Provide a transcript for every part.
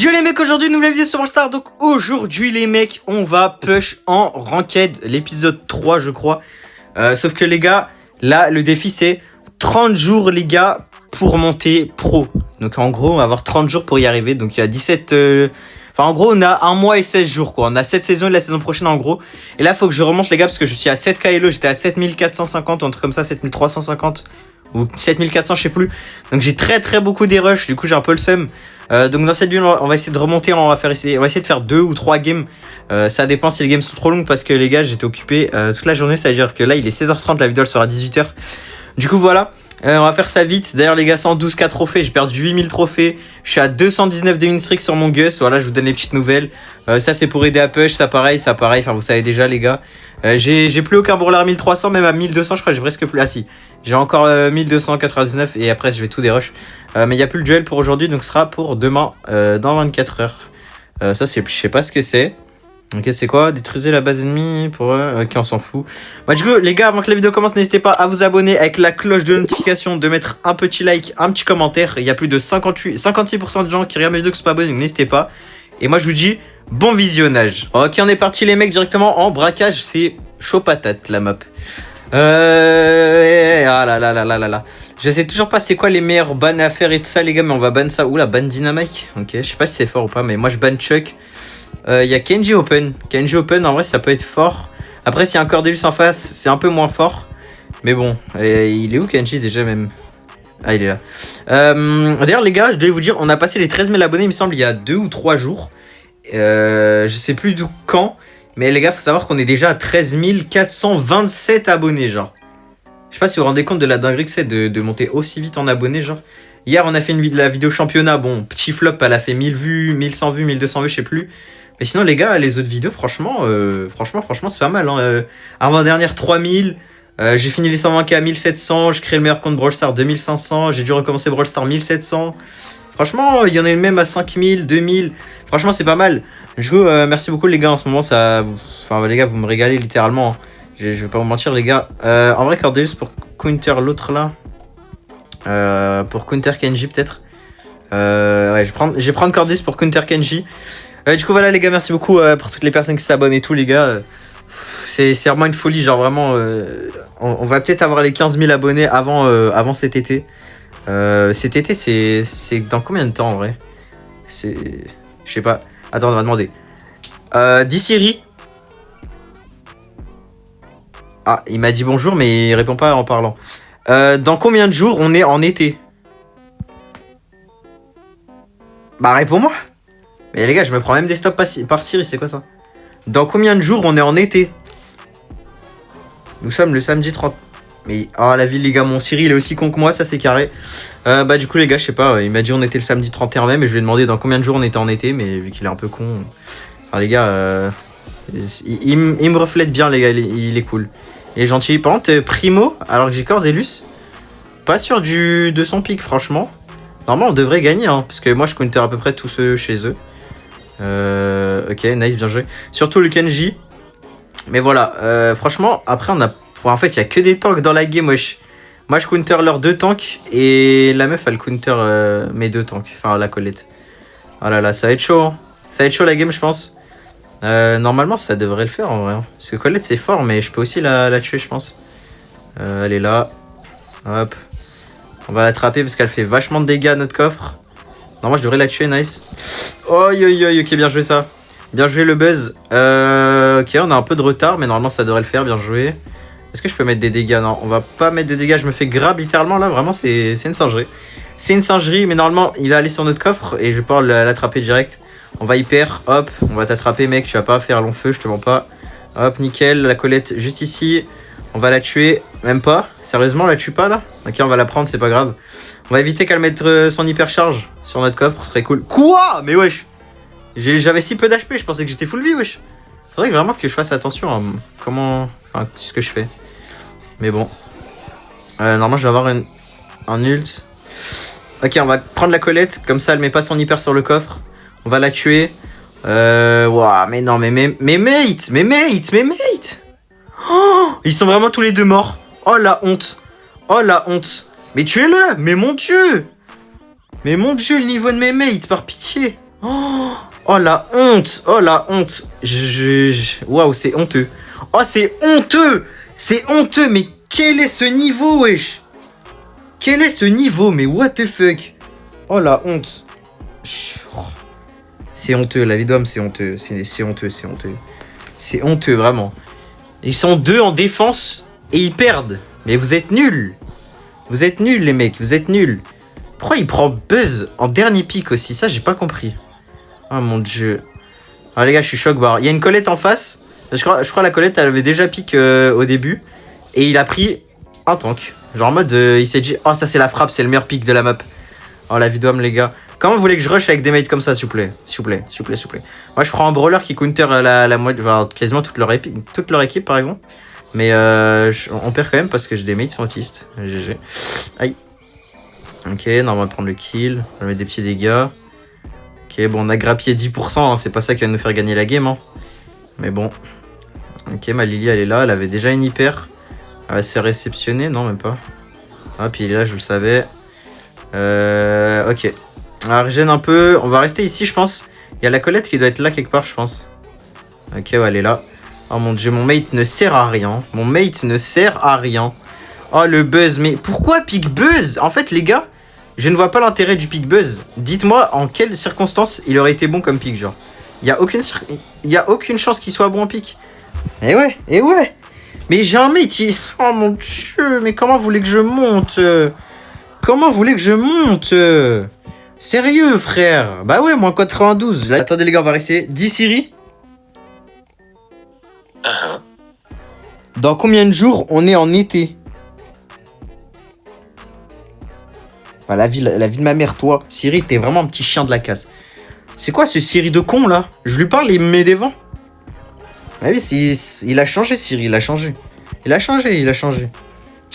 Yo les mecs, aujourd'hui nouvelle vidéo sur Brawl Stars. Donc aujourd'hui les mecs, on va push en ranked, l'épisode 3 je crois. Sauf que les gars, là le défi c'est 30 jours les gars pour monter pro. Donc en gros on va avoir 30 jours pour y arriver. Donc il y a 17... Enfin en gros on a 1 mois et 16 jours quoi. On a cette saison et la saison prochaine en gros. Et là faut que je remonte les gars parce que je suis à 7 KLO. J'étais à 7450 ou un truc comme ça, 7350 ou 7400 je sais plus. Donc j'ai très beaucoup des rushs. Du coup j'ai un peu le seum. Donc dans cette vidéo on va essayer de remonter, on va essayer de faire 2 ou 3 games. Ça dépend si les games sont trop longues parce que les gars j'étais occupé toute la journée. Ça veut dire que là il est 16h30, la vidéo elle sera à 18h. Du coup voilà, on va faire ça vite. D'ailleurs les gars, 112k trophées, j'ai perdu 8000 trophées. Je suis à 219 de win streak sur mon Gus. Voilà, je vous donne les petites nouvelles. Ça c'est pour aider à push, ça pareil. Enfin vous savez déjà les gars. J'ai plus aucun brawler 1300, même à 1200 je crois j'ai presque plus. Ah si, j'ai encore 1299 et après je vais tout dérush. Mais il n'y a plus le duel pour aujourd'hui, donc ce sera pour demain dans 24 heures. Ça c'est, je sais pas ce que c'est. Ok, c'est quoi? Détruisez la base ennemie pour... Ok, on s'en fout. Bah du coup, les gars, avant que la vidéo commence, n'hésitez pas à vous abonner avec la cloche de notification, de mettre un petit like, un petit commentaire. Il y a plus de 56% de gens qui regardent mes vidéos qui sont pas abonnés, donc n'hésitez pas. Et moi, je vous dis bon visionnage. Ok, on est parti les mecs, directement en braquage. C'est chaud patate, la map. Ah là là là là là là. Je sais toujours pas c'est quoi les meilleurs bans à faire et tout ça, les gars, mais on va ban ça. Oula, ban Dynamite. Ok, je sais pas si c'est fort ou pas, mais moi, je ban Chuck. Y a Kenji Open. Kenji Open, en vrai, ça peut être fort. Après, s'il y a un Cordelius en face, c'est un peu moins fort. Mais bon, il est où Kenji déjà même? Ah, il est là. D'ailleurs, les gars, je devais vous dire, on a passé les 13 000 abonnés, il me semble, il y a 2 ou 3 jours. Je sais plus d'où quand. Mais les gars, faut savoir qu'on est déjà à 13 427 abonnés, genre. Je sais pas si vous vous rendez compte de la dinguerie que c'est de monter aussi vite en abonnés, genre. Hier, on a fait la vidéo championnat. Bon, petit flop, elle a fait 1000 vues, 1100 vues, 1200 vues, je sais plus. Mais sinon, les gars, les autres vidéos, franchement, c'est pas mal. Hein. Avant-dernière, 3000. J'ai fini les 120k à 1700. Je crée le meilleur compte Brawl Stars 2500. J'ai dû recommencer Brawl Stars 1700. Franchement, il y en a une même à 5000, 2000. Franchement, c'est pas mal. Du coup, merci beaucoup, les gars. En ce moment, ça. Enfin, les gars, vous me régalez littéralement. Hein. Je vais pas vous mentir, les gars. En vrai, Cordelius pour counter l'autre là. Pour counter Kenji, peut-être. Ouais, je vais prendre Cordelius pour counter Kenji. Du coup voilà les gars, merci beaucoup pour toutes les personnes qui s'abonnent et tout les gars. C'est vraiment une folie, genre vraiment on va peut-être avoir les 15 000 abonnés avant cet été. Cet été c'est dans combien de temps en vrai? Je sais pas. Attends, on va demander. Diciri. Ah, il m'a dit bonjour mais il répond pas en parlant. Dans combien de jours on est en été? Bah réponds-moi. Mais les gars, je me prends même des stops par Siri, c'est quoi ça? Dans combien de jours on est en été? Nous sommes le samedi 30. Mais, oh la ville les gars, mon Siri il est aussi con que moi, ça c'est carré. Bah du coup les gars, je sais pas, il m'a dit on était le samedi 31 mai, mais je lui ai demandé dans combien de jours on était en été, mais vu qu'il est un peu con... Enfin les gars, il me reflète bien les gars, il est cool. Il est gentil. Par contre, Primo, alors que j'ai Cordelius, pas sûr de son pic franchement. Normalement on devrait gagner, hein, parce que moi je counter à peu près tous ceux chez eux. Ok, nice, bien joué. Surtout le Kenji. Mais voilà, franchement, après on a... En fait, il y a que des tanks dans la game, wesh. Moi, je counter leurs 2 tanks. Et la meuf, elle counter mes 2 tanks. Enfin, la Colette. Oh là là, ça va être chaud. Hein. Ça va être chaud la game, je pense. Normalement, ça devrait le faire en vrai. Parce que Colette, c'est fort, mais je peux aussi la tuer, je pense. Elle est là. Hop. On va l'attraper parce qu'elle fait vachement de dégâts à notre coffre. Non, moi, je devrais la tuer, nice. Oh, ok, bien joué ça. Bien joué le buzz. Ok, on a un peu de retard, mais normalement ça devrait le faire, bien joué. Est-ce que je peux mettre des dégâts? Non, on va pas mettre de dégâts, je me fais grab littéralement là, vraiment c'est une singerie. C'est une singerie, mais normalement il va aller sur notre coffre et je vais pouvoir l'attraper direct. On va hyper, hop, on va t'attraper mec, tu vas pas faire long feu, je te mens pas. Hop, nickel, la Colette juste ici. On va la tuer, même pas. Sérieusement, on la tue pas là? Ok, on va la prendre, c'est pas grave. On va éviter qu'elle mette son hypercharge sur notre coffre, ce serait cool. Quoi? Mais wesh! J'avais si peu d'HP, je pensais que j'étais full vie, wesh. Faudrait vraiment que je fasse attention à ce que je fais. Mais bon. Normalement, je vais avoir un ult. Ok, on va prendre la Colette, comme ça elle met pas son hyper sur le coffre. On va la tuer. Ouah, mais non, mais mates. Oh, ils sont vraiment tous les deux morts. Oh la honte. Oh la honte. Mais tuez-le. Mais mon dieu, le niveau de mes mates, par pitié. Oh, oh la honte. Oh la honte. Waouh, c'est honteux. Oh, c'est honteux. C'est honteux, mais quel est ce niveau, wesh? Quel est ce niveau? Mais what the fuck? Oh la honte. C'est honteux, la vie d'homme, c'est honteux. C'est honteux, c'est honteux. C'est honteux, vraiment. Ils sont 2 en défense et ils perdent. Mais vous êtes nuls. Vous êtes nuls, les mecs, vous êtes nuls. Pourquoi il prend Buzz en dernier pick aussi? Ça, j'ai pas compris. Oh mon dieu. Ah les gars, je suis choc barre. Il y a une Colette en face. Je crois la Colette, elle avait déjà pick au début. Et il a pris un tank. Genre en mode, il s'est dit, oh ça c'est la frappe, c'est le meilleur pick de la map. Oh la vie d'homme, les gars. Comment vous voulez que je rush avec des mates comme ça, s'il vous plaît? S'il vous plaît, s'il vous plaît, s'il vous plaît. Moi, je prends un brawler qui counter la moitié, enfin, quasiment toute leur équipe, par exemple. Mais on perd quand même parce que j'ai des mates sont autistes. GG. Aïe. Ok, non, on va prendre le kill. On va mettre des petits dégâts. Ok, bon, on a grappillé 10%. Hein, c'est pas ça qui va nous faire gagner la game. Hein. Mais bon. Ok, ma Lily, elle est là. Elle avait déjà une hyper. Elle va se faire réceptionner. Non, même pas. Ah, puis il est là, je le savais. Ok. Alors, régène un peu. On va rester ici, je pense. Il y a la Colette qui doit être là quelque part, je pense. Ok, ouais, elle est là. Oh mon dieu, mon mate ne sert à rien. Mon mate ne sert à rien. Oh, le Buzz. Mais pourquoi pick Buzz? En fait, les gars, je ne vois pas l'intérêt du pick Buzz. Dites-moi en quelles circonstances il aurait été bon comme pick, genre. Il y a aucune chance qu'il soit bon en pick. Eh ouais, eh ouais. Mais j'ai un mate, oh mon dieu, mais comment vous voulez que je monte? Comment vous voulez que je monte? Sérieux, frère? Bah ouais, moins 92. Là, attendez, les gars, on va rester. 10 Siri. Dans combien de jours on est en été? Bah, la vie de ma mère, toi. Siri, t'es vraiment un petit chien de la casse. C'est quoi ce Siri de con, là? Je lui parle, il me met des vents. Ah oui, il a changé, Siri, il a changé. Il a changé.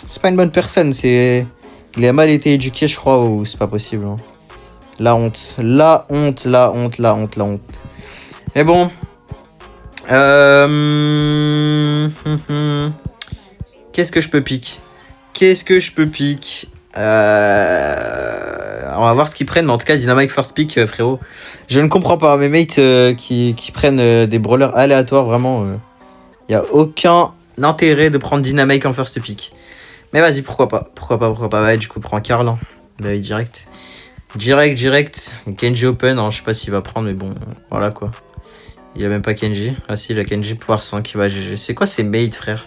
C'est pas une bonne personne, c'est... Il a mal été éduqué, je crois, ou c'est pas possible. Hein. La honte. Mais bon. Qu'est-ce que je peux pique? On va voir ce qu'ils prennent, mais en tout cas, Dynamite first pick, frérot. Je ne comprends pas. Mes mates qui prennent des brawlers aléatoires, vraiment, il n'y a aucun intérêt de prendre Dynamite en first pick. Mais vas-y, pourquoi pas. Ouais, du coup, prends Karl. Hein. Bah oui, direct. Kenji open, alors, je sais pas s'il va prendre, mais bon, voilà quoi. Il a même pas Kenji. Ah si, il a Kenji pouvoir 5. Bah, GG. C'est quoi ces mates, frère?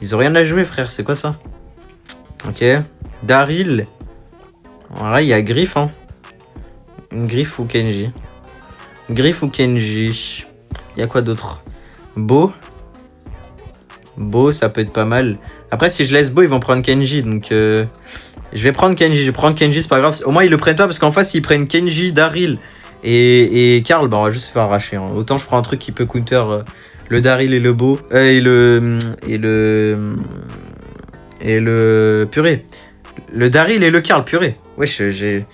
Ils ont rien à jouer, frère. C'est quoi ça? Ok. Daryl. Voilà, il y a Griff, hein. Griff ou Kenji. Il y a quoi d'autre? Beau, ça peut être pas mal. Après, si je laisse Beau, ils vont prendre Kenji. Donc, je vais prendre Kenji. C'est pas grave. Au moins, ils le prennent pas parce qu'en face, s'ils prennent Kenji, Daryl et Karl, bah, on va juste se faire arracher. Hein. Autant je prends un truc qui peut counter le Daryl et le Beau. Et le purée. Le Daryl et le Karl, purée. Wesh, j'ai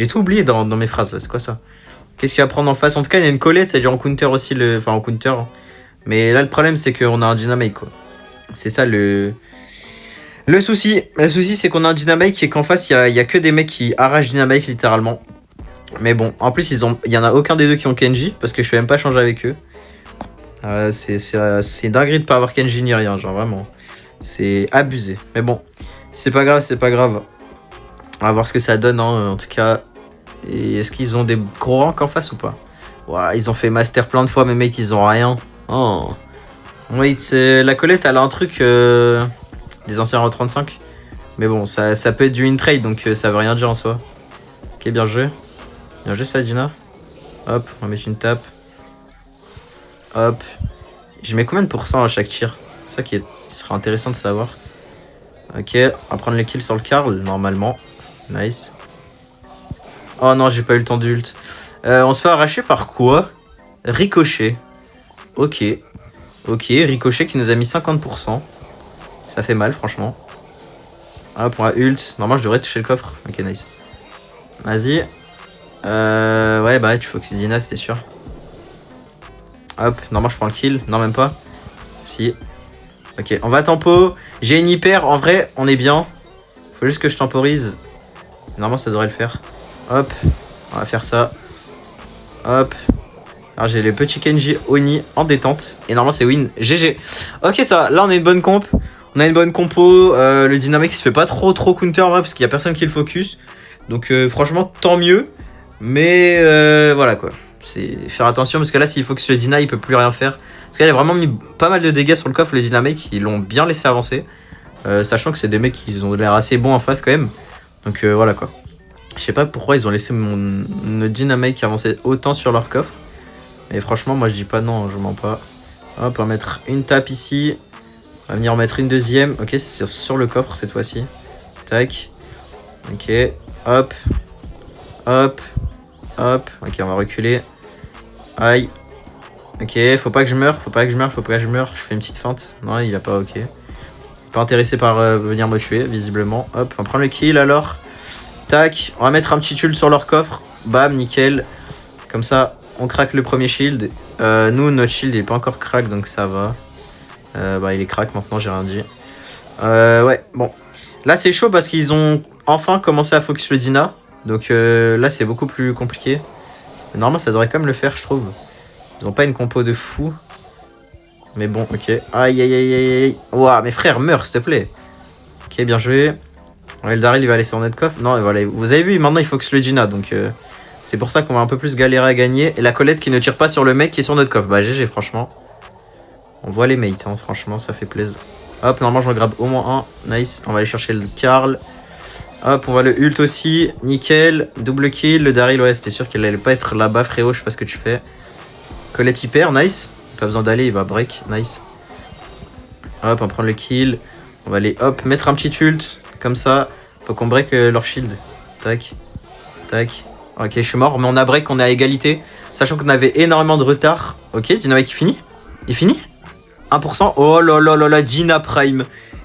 tout oublié dans mes phrases. C'est quoi ça? Qu'est-ce qu'il va prendre en face? En tout cas, il y a une Colette, c'est-à-dire en counter aussi. Enfin, en counter. Mais là, le problème, c'est qu'on a un Dynamite, quoi. C'est ça le souci. Le souci, c'est qu'on a un Dynamite et qu'en face, il y a que des mecs qui arrachent Dynamite, littéralement. Mais bon, en plus, il y en a aucun des deux qui ont Kenji, parce que je fais même pas changer avec eux. C'est dinguerie de pas avoir Kenji ni rien, genre vraiment. C'est abusé. Mais bon, c'est pas grave. On va voir ce que ça donne, hein, en tout cas. Et est-ce qu'ils ont des gros ranks en face ou pas? Ouah, ils ont fait master plein de fois, mais mec, ils ont rien. Oh. Oui, la Colette, elle a un truc des anciens en 35. Mais bon, ça peut être du in-trade, donc ça veut rien dire en soi. Ok, bien joué. Bien joué, Sadina. Hop, on va mettre une tape. Hop. Je mets combien de pourcents à chaque tir? C'est ça qui serait intéressant de savoir. Ok, on va prendre les kills sur le Karl, normalement. Nice. Oh non, j'ai pas eu le temps d'ult. On se fait arracher par quoi? Ricochet. Ok, Ricochet qui nous a mis 50%. Ça fait mal, franchement. Hop, on a ult. Normalement, je devrais toucher le coffre. Ok, nice. Vas-y. Ouais, bah, tu focus Dina, c'est sûr. Hop, normalement, je prends le kill. Non, même pas. Si. Ok, on va tempo. J'ai une hyper. En vrai, on est bien. Faut juste que je temporise. Normalement, ça devrait le faire. Hop, on va faire ça. Hop. Alors j'ai le petit Kenji Oni en détente. Et normalement c'est win. GG. Ok, ça va. Là on a une bonne comp. On a une bonne compo. Le dynamique il se fait pas trop counter en vrai parce qu'il y a personne qui le focus. Donc franchement tant mieux. Mais voilà quoi. C'est faire attention parce que là s'il focus le Dyna il peut plus rien faire. Parce qu'il a vraiment mis pas mal de dégâts sur le coffre le dynamique. Ils l'ont bien laissé avancer. Sachant que c'est des mecs qui ont l'air assez bons en face quand même. Donc voilà quoi. Je sais pas pourquoi ils ont laissé notre dynamique avancer autant sur leur coffre. Mais franchement moi je dis pas non, je mens pas. Hop, on va mettre une tape ici. On va venir en mettre une deuxième. Ok, c'est sur le coffre cette fois-ci. Tac. Ok. Hop. Hop. Hop. Ok, on va reculer. Aïe. Ok, faut pas que je meure. Faut pas que je meure. Faut pas que je meure. Je fais une petite feinte. Non, il va pas. Ok. Pas intéressé par venir me tuer, visiblement. Hop, on prend le kill alors. Tac. On va mettre un petit ult sur leur coffre. Bam, nickel. Comme ça, on craque le premier shield. Nous, notre shield il est pas encore crack, donc ça va. Bah, il est crack maintenant, j'ai rien dit. Ouais, bon. Là, c'est chaud parce qu'ils ont enfin commencé à focus le Dyna. Donc là, c'est beaucoup plus compliqué. Mais normalement, ça devrait quand même le faire, je trouve. Ils ont pas une compo de fou. Mais bon, ok. Aïe, aïe, aïe, aïe, aïe. Ouah, mes frères, meurs, s'il te plaît. Ok, bien joué. Ouais, le Daryl, il va aller sur notre coffre. Non, voilà. Vous avez vu, maintenant, il focus le Dyna. Donc c'est pour ça qu'on va un peu plus galérer à gagner. Et la Colette qui ne tire pas sur le mec qui est sur notre coffre. Bah, GG, franchement. On voit les mates, hein, franchement, ça fait plaisir. Hop, normalement, j'en grabe au moins un. Nice. On va aller chercher le Karl. Hop, on va le ult aussi. Nickel. Double kill. Le Daryl, ouais, c'était sûr qu'il allait pas être là-bas, frérot. Je sais pas ce que tu fais. Colette hyper, nice. Pas besoin d'aller, il va break. Nice. Hop, on prend le kill. On va aller, hop, mettre un petit ult. Comme ça. Faut qu'on break leur shield. Tac. Tac. Ok, je suis mort, mais on a break, on est à égalité. Sachant qu'on avait énormément de retard. Ok, Dynamite, il finit. Il finit 1%. Oh là là là là, Dyna Prime.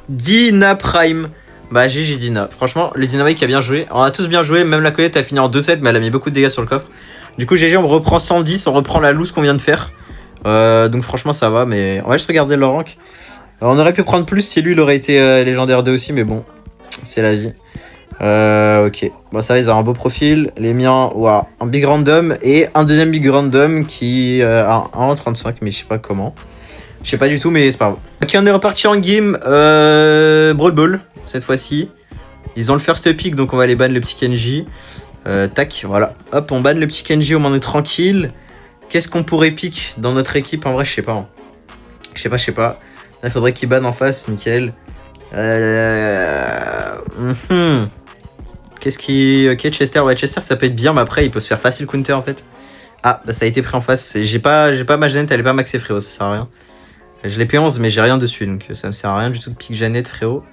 Dyna Prime. Bah GG Dyna. Franchement, le Dynamite a bien joué. On a tous bien joué. Même la Colette, elle finit en 2-7, mais elle a mis beaucoup de dégâts sur le coffre. Du coup, GG, on reprend 110. On reprend la loose qu'on vient de faire. Donc franchement, ça va. Mais on va juste regarder leur rank. On aurait pu prendre plus si lui, il aurait été légendaire 2 aussi. Mais bon, c'est la vie. Ok. Bon, ça va, ils ont un beau profil. Les miens, waouh. Un big random et un deuxième big random qui a 1,35, mais je sais pas comment. Je sais pas du tout, mais c'est pas grave. Ok, on est reparti en game. Brawl Ball, cette fois-ci. Ils ont le first pick, donc on va aller ban le petit Kenji. Tac, voilà. Hop, on ban le petit Kenji, au moins on est tranquille. Qu'est-ce qu'on pourrait pick dans notre équipe? En vrai, je sais pas. Hein. Je sais pas. Là, il faudrait qu'il ban en face, nickel. Qu'est-ce qui... Ok, Chester, ouais, Chester, ça peut être bien, mais après, il peut se faire facile counter, en fait. Ah, bah ça a été pris en face. J'ai pas ma Jeannette, elle est pas maxée, frérot, ça sert à rien. Je l'ai P11, mais j'ai rien dessus, donc ça me sert à rien du tout de pick Jeannette, frérot.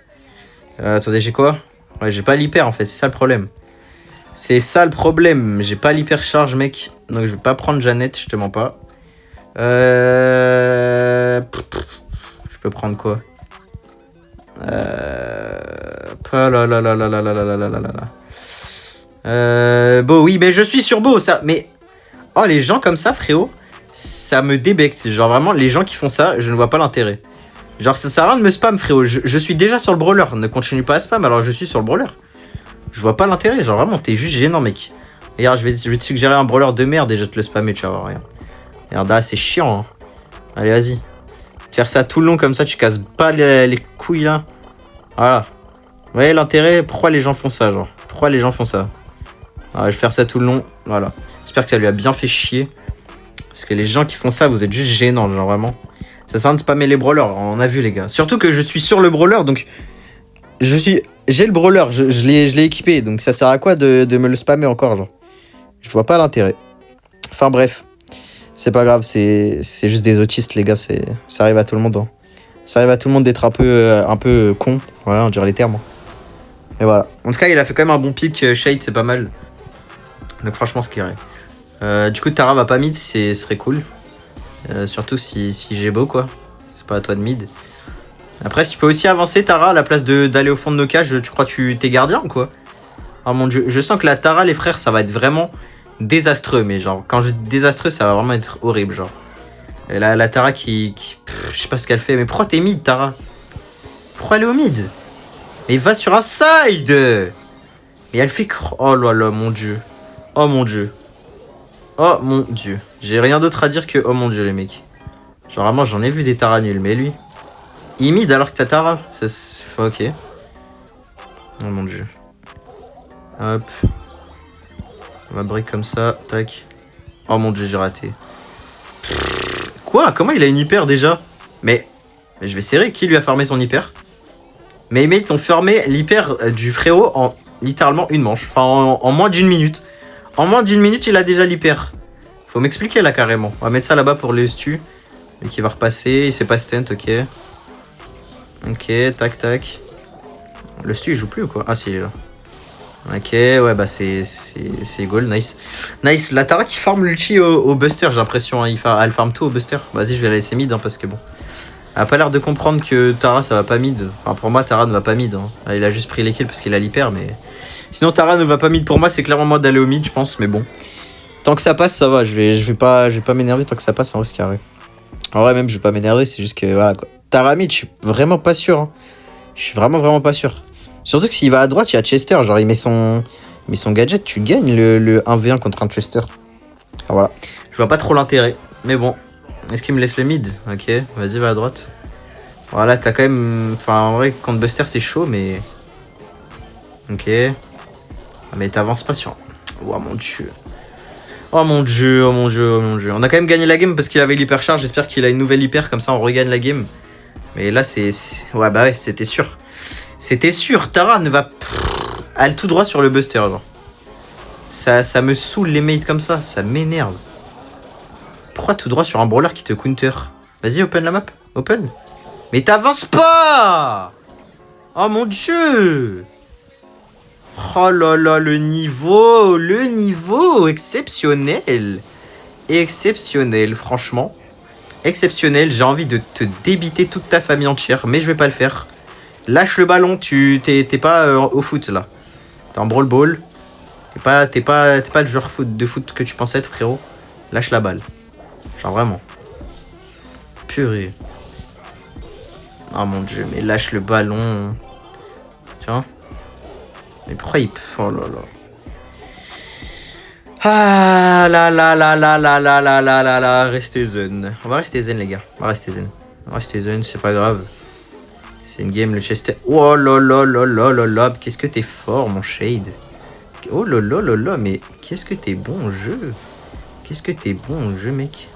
Attendez, j'ai quoi? Ouais, j'ai pas l'hyper, en fait, c'est ça le problème. C'est ça le problème, j'ai pas l'hyper charge, mec. Donc je vais pas prendre Jeannette, je te mens pas. Je peux prendre quoi? Oh là là là là là là là là là là là. Beau, oui, mais je suis sur Beau, ça. Mais oh, les gens comme ça, frérot, ça me débecte. Genre vraiment, les gens qui font ça, je ne vois pas l'intérêt. Genre, ça sert à rien de me spam, frérot. Je suis déjà sur le brawler. Ne continue pas à spam, alors je suis sur le brawler. Je vois pas l'intérêt. Genre vraiment, t'es juste gênant, mec. Regarde, je vais te suggérer un brawler de merde et je vais te le spammer, tu vas voir. Regarde, là, c'est chiant. Hein. Allez, vas-y. Faire ça tout le long comme ça, tu casses pas les couilles là. Voilà. Vous voyez l'intérêt? Pourquoi les gens font ça, genre? Pourquoi les gens font ça? Je vais faire ça tout le long. Voilà. J'espère que ça lui a bien fait chier. Parce que les gens qui font ça, vous êtes juste gênants, genre vraiment. Ça sert à rien de spammer les brawlers, on a vu les gars. Surtout que je suis sur le brawler, donc j'ai le brawler, je l'ai équipé, donc ça sert à quoi de me le spammer encore, genre? Je vois pas l'intérêt. Enfin bref, c'est pas grave, c'est juste des autistes les gars, ça arrive à tout le monde. Hein. Ça arrive à tout le monde d'être un peu con, voilà, on dirait les termes. Et voilà. En tout cas, il a fait quand même un bon pick, Shade, c'est pas mal. Donc franchement, ce qui est. Du coup, Tara va pas mid, ce serait cool. Surtout si j'ai beau quoi. C'est pas à toi de mid. Après, si tu peux aussi avancer Tara à la place d'aller au fond de nos cages, tu crois que tu t'es gardien ou quoi? Oh mon dieu, je sens que la Tara, les frères, ça va être vraiment désastreux. Mais genre, quand je dis désastreux, ça va vraiment être horrible. Genre, et la Tara je sais pas ce qu'elle fait. Mais pourquoi t'es mid, Tara? Pourquoi elle est au mid? Mais va sur un side! Mais elle fait. Oh là là, mon dieu. Oh mon dieu. Oh mon dieu. J'ai rien d'autre à dire que oh mon dieu les mecs. Genre vraiment j'en ai vu des Tara nuls, mais lui. Il mid alors que t'as Tara. Ça se fait ok. Oh mon dieu. Hop. On va break comme ça. Tac. Oh mon dieu j'ai raté. Quoi? Comment il a une hyper déjà? Mais je vais serrer. Qui lui a farmé son hyper? Mes mates ont fermé l'hyper du frérot en littéralement une manche. Enfin, en moins d'une minute. En moins d'une minute, il a déjà l'hyper. Faut m'expliquer là carrément. On va mettre ça là-bas pour le stu. Qui va repasser. Il s'est pas stunt, ok. Ok, tac, tac. Le stu, il joue plus ou quoi? Ah, si, il est là. Ok, ouais, bah c'est goal, nice. Nice, la Tara qui farm l'ulti au buster, j'ai l'impression. Hein, elle farm tout au buster. Vas-y, je vais la laisser mid hein, parce que bon. Elle a pas l'air de comprendre que Tara ça va pas mid. Enfin pour moi Tara ne va pas mid. Hein. Il a juste pris les kills parce qu'il a l'hyper mais... Sinon Tara ne va pas mid pour moi, c'est clairement moi d'aller au mid je pense mais bon. Tant que ça passe ça va, je vais pas m'énerver tant que ça passe en vrai c'est carré. En vrai même je vais pas m'énerver, c'est juste que voilà quoi. Tara mid je suis vraiment pas sûr. Hein. Je suis vraiment pas sûr. Surtout que s'il va à droite il y a Chester, genre il met son gadget, tu gagnes le 1v1 contre un Chester. Alors voilà, je vois pas trop l'intérêt mais bon. Est-ce qu'il me laisse le mid? Ok, vas-y, va à droite. Voilà, t'as quand même... Enfin, en vrai, contre Buster, c'est chaud, mais... Ok. Mais t'avances pas sur... Oh mon dieu. Oh mon dieu, oh mon dieu, oh mon dieu. On a quand même gagné la game parce qu'il avait l'hypercharge. J'espère qu'il a une nouvelle hyper, comme ça on regagne la game. Mais là, c'est... Ouais, bah ouais, c'était sûr. C'était sûr, Tara ne va... Elle tout droit sur le Buster, genre. Ça me saoule les mates comme ça m'énerve. Pourquoi tout droit sur un brawler qui te counter? Vas-y, open la map. Open. Mais t'avances pas! Oh mon dieu! Oh là là, le niveau exceptionnel. Exceptionnel, franchement. Exceptionnel, j'ai envie de te débiter toute ta famille entière, mais je vais pas le faire. Lâche le ballon, t'es pas au foot là. T'es en brawl ball. T'es pas le joueur de foot que tu pensais être, frérot. Lâche la balle. Genre vraiment. Purée. Oh mon dieu, mais lâche le ballon. Tiens. Mais pourquoi il... Oh là là. Ah là là là là là là là là là là. Restez zen. On va rester zen les gars. On va rester zen. On va rester zen, c'est pas grave. C'est une game, le Chester. Oh là là là là là là. Qu'est-ce que t'es fort mon Shade. Oh là là là là. Mais qu'est-ce que t'es bon au jeu. Qu'est-ce que t'es bon au jeu mec.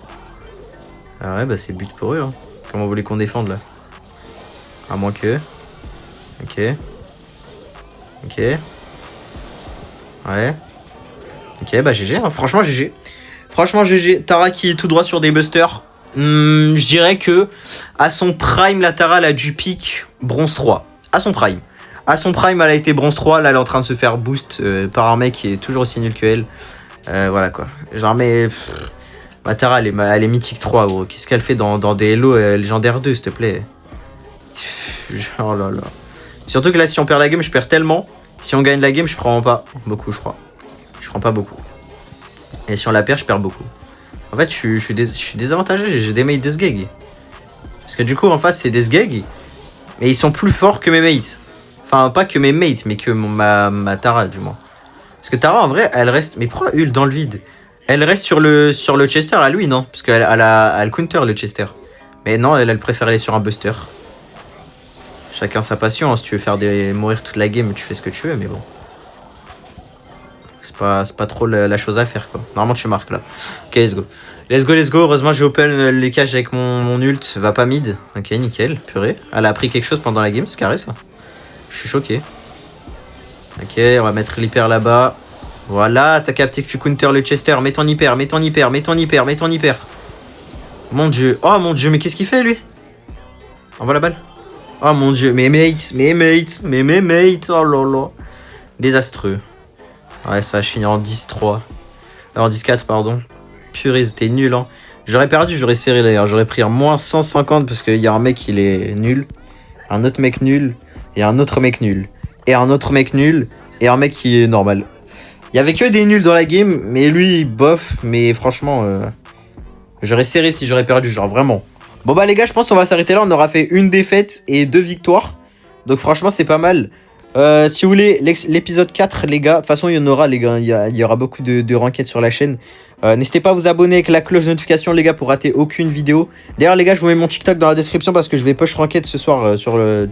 Ah ouais, bah c'est but pour eux. Hein. Comment vous voulez qu'on défende là? À moins que... Ok. Ok. Ouais. Ok, bah GG. Hein. Franchement, GG. Franchement, GG. Tara qui est tout droit sur des busters. Je dirais que à son prime, la Tara, elle a du pic bronze 3. À son prime. À son prime, elle a été bronze 3. Là, elle est en train de se faire boost par un mec qui est toujours aussi nul que elle. Voilà quoi. Genre, mais... Ma Tara, elle est mythique 3, gros. Qu'est-ce qu'elle fait dans des Hello légendaire 2, s'il te plaît? Oh là là. Surtout que là, si on perd la game, je perds tellement. Si on gagne la game, je prends pas beaucoup, je crois. Je prends pas beaucoup. Et si on la perd, je perds beaucoup. En fait, je suis désavantagé. J'ai des mates de Sgeg. Parce que du coup, en face, c'est des Sgeg. Mais ils sont plus forts que mes mates. Enfin, pas que mes mates, mais que ma Tara, du moins. Parce que Tara, en vrai, elle reste... Mais pourquoi Hul dans le vide? Elle reste sur le Chester à lui, non? Parce qu'elle counter le Chester. Mais non, elle préfère aller sur un Buster. Chacun sa passion. Hein. Si tu veux faire mourir toute la game, tu fais ce que tu veux, mais bon. C'est pas trop la chose à faire, quoi. Normalement, tu marques là. Ok, let's go. Let's go, let's go. Heureusement, j'ai open les cages avec mon ult. Va pas mid. Ok, nickel. Purée. Elle a appris quelque chose pendant la game. C'est carré, ça. Je suis choqué. Ok, on va mettre l'hyper là-bas. Voilà, t'as capté que tu counter le Chester. Mets ton hyper, mets ton hyper, mets ton hyper, mets ton hyper. Mon dieu. Oh mon dieu, mais qu'est-ce qu'il fait lui? Envoie la balle. Oh mon dieu, mes mates. Oh là là. Désastreux. Ouais, ça, je finis en 10-3. En 10-4, pardon. Purée, c'était nul, hein. J'aurais perdu, j'aurais serré d'ailleurs. J'aurais pris un moins 150 parce qu'il y a un mec, il est nul. Un autre mec nul. Et un autre mec nul. Et un autre mec nul. Et un mec qui est normal. Il y avait que des nuls dans la game, mais lui, bof. Mais franchement, j'aurais serré si j'aurais perdu, genre vraiment. Bon bah les gars, je pense qu'on va s'arrêter là. On aura fait une défaite et 2 victoires. Donc franchement, c'est pas mal. Si vous voulez l'épisode 4, les gars, de toute façon, il y en aura, les gars. Il y aura beaucoup de ranked sur la chaîne. N'hésitez pas à vous abonner avec la cloche de notification les gars pour rater aucune vidéo. D'ailleurs les gars, je vous mets mon TikTok dans la description parce que je vais push ranked ce soir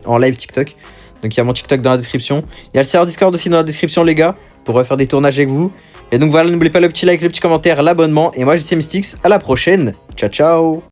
en live TikTok. Donc il y a mon TikTok dans la description. Il y a le serveur Discord aussi dans la description les gars pour faire des tournages avec vous. Et donc voilà, n'oubliez pas le petit like, le petit commentaire, l'abonnement. Et moi, j'étais Mystix, à la prochaine. Ciao, ciao.